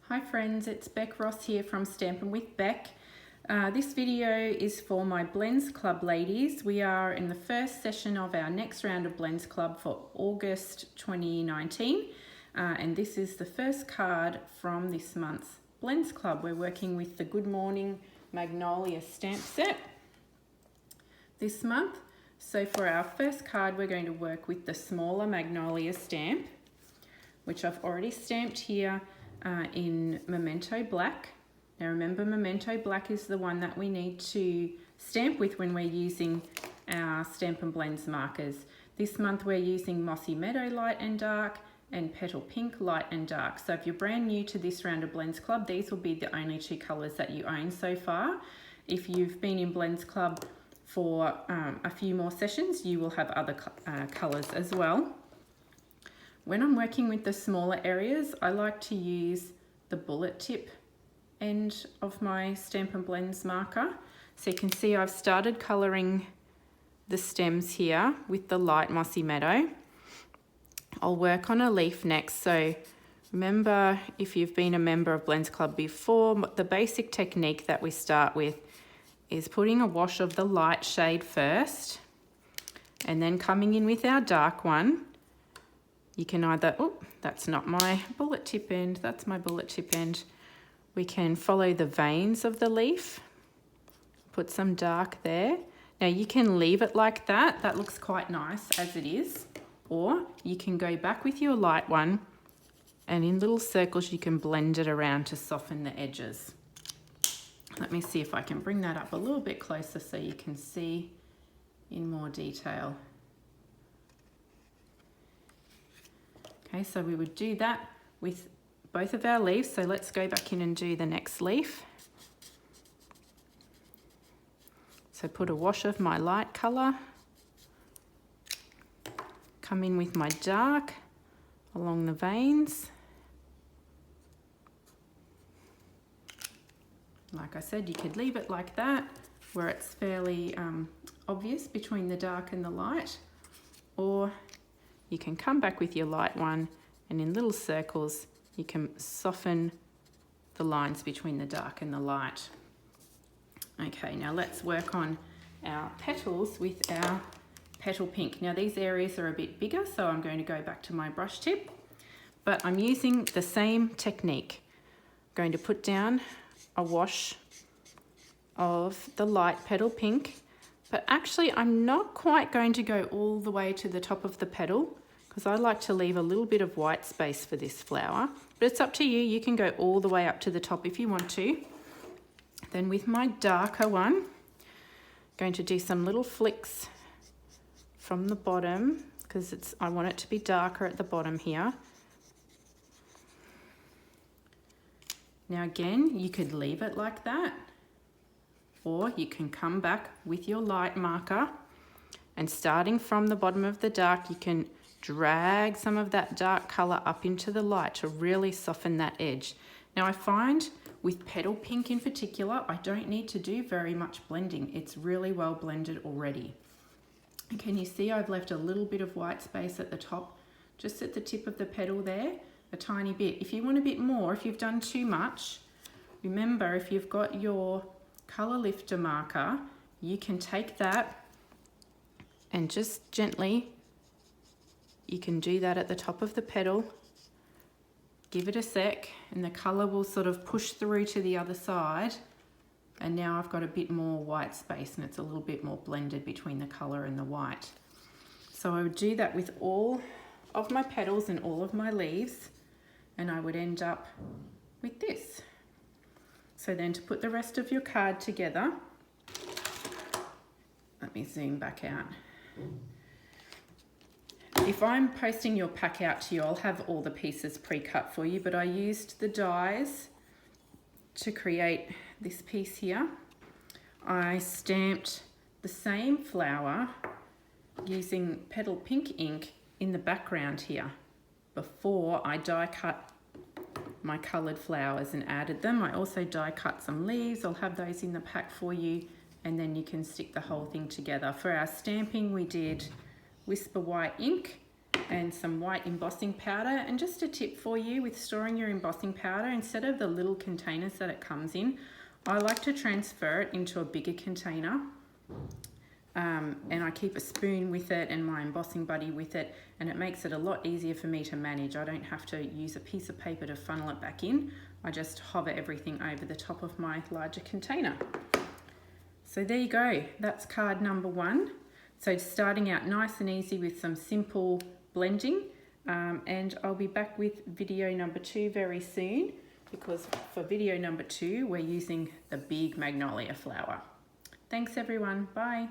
Hi friends, it's Beck Ross here from Stampin' with Beck. This video is for my Blends Club ladies. We are in the first session of our next round of Blends Club for August 2019. And this is the first card from this month's Blends Club. We're working with the Good Morning Magnolia stamp set this month. So for our first card, we're going to work with the smaller Magnolia stamp, which I've already stamped here in Memento Black. Now remember, Memento Black is the one that we need to stamp with when we're using our Stampin' Blends markers. This month we're using Mossy Meadow Light and Dark and Petal Pink Light and Dark. So if you're brand new to this round of Blends Club, these will be the only two colours that you own so far. If you've been in Blends Club for a few more sessions, you will have other colours as well. When I'm working with the smaller areas, I like to use the bullet tip end of my Stampin' Blends marker. So you can see I've started colouring the stems here with the light Mossy Meadow. I'll work on a leaf next. So remember, if you've been a member of Blends Club before, the basic technique that we start with is putting a wash of the light shade first and then coming in with our dark one. You can either, oh, that's not my bullet tip end, that's my bullet tip end. We can follow the veins of the leaf, put some dark there. Now you can leave it like that, that looks quite nice as it is. Or you can go back with your light one and in little circles you can blend it around to soften the edges. Let me see if I can bring that up a little bit closer so you can see in more detail. Okay, so we would do that with both of our leaves. So let's go back in and do the next leaf. So put a wash of my light colour. Come in with my dark along the veins. Like I said, you could leave it like that, where it's fairly obvious between the dark and the light, or you can come back with your light one and in little circles you can soften the lines between the dark and the light. Okay, now let's work on our petals with our Petal Pink. Now these areas are a bit bigger, so I'm going to go back to my brush tip, but I'm using the same technique. I'm going to put down a wash of the light Petal Pink, but actually I'm not quite going to go all the way to the top of the petal because I like to leave a little bit of white space for this flower, but it's up to you. You can go all the way up to the top if you want to. Then with my darker one, I'm going to do some little flicks from the bottom because I want it to be darker at the bottom here. Now again, you could leave it like that, or you can come back with your light marker and starting from the bottom of the dark, you can drag some of that dark colour up into the light to really soften that edge. Now I find with Petal Pink in particular, I don't need to do very much blending. It's really well blended already. And can you see I've left a little bit of white space at the top, just at the tip of the petal there, a tiny bit. If you want a bit more, if you've done too much, remember if you've got your colour lifter marker, you can take that and just gently, you can do that at the top of the petal, give it a sec, and the colour will sort of push through to the other side. And now I've got a bit more white space and it's a little bit more blended between the colour and the white. So I would do that with all of my petals and all of my leaves, and I would end up with this. So then to put the rest of your card together, let me zoom back out. If I'm posting your pack out to you, I'll have all the pieces pre-cut for you, but I used the dies to create this piece here. I stamped the same flower using Petal Pink ink in the background here before I die cut my coloured flowers and added them. I also die cut some leaves. I'll have those in the pack for you, and then you can stick the whole thing together. For our stamping, we did Whisper White ink and some white embossing powder. And just a tip for you with storing your embossing powder, instead of the little containers that it comes in, I like to transfer it into a bigger container. And I keep a spoon with it and my embossing buddy with it, and it makes it a lot easier for me to manage. I don't have to use a piece of paper to funnel it back in. I just hover everything over the top of my larger container. So there you go, that's card number 1. So starting out nice and easy with some simple blending, and I'll be back with video number 2 very soon, because for video number 2 we're using the big magnolia flower. Thanks everyone, bye.